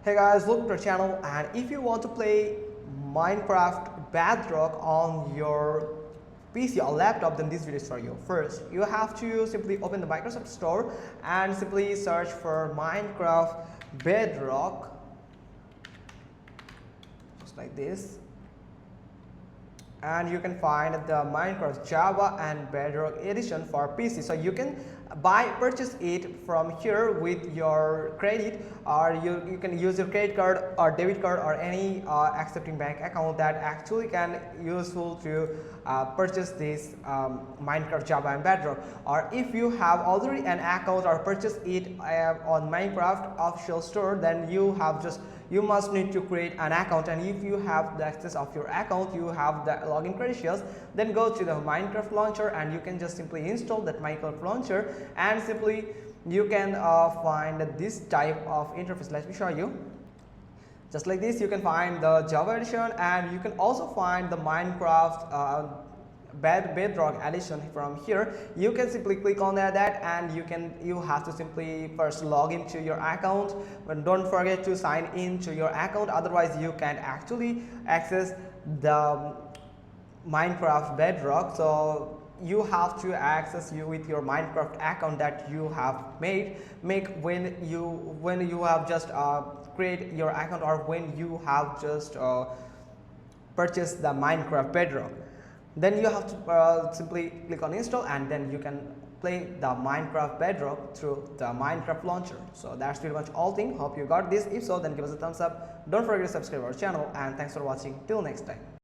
Hey guys, welcome to our channel, and if you want to play Minecraft Bedrock on your PC or laptop, then this video is for you. First, you have to simply open the Microsoft Store and simply search for Minecraft Bedrock, just like this. And you can find the Minecraft Java and Bedrock Edition for PC. So you can purchase it from here with your credit, or you can use your credit card or debit card or any accepting bank account that actually can useful to purchase this Minecraft Java and Bedrock. Or if you have already an account or purchase it on Minecraft official store, then you must need to create an account, and if you have the access of your account, you have the login credentials, then go to the Minecraft launcher and you can just simply install that Minecraft launcher, and simply you can find this type of interface. Let me show you. Just like this, you can find the Java edition, and you can also find the Minecraft Bedrock Edition from here. You can simply click on that, and you have to simply first log into your account, but don't forget to sign in to your account, otherwise you can actually access the Minecraft Bedrock. So you have to access with your Minecraft account that you have make when you have just create your account, or when you have just purchased the Minecraft Bedrock. Then you have to simply click on install, and then you can play the Minecraft Bedrock through the Minecraft launcher. So that's pretty much all thing. Hope you got this. If so, then give us a thumbs up. Don't forget to subscribe our channel, and thanks for watching. Till next time.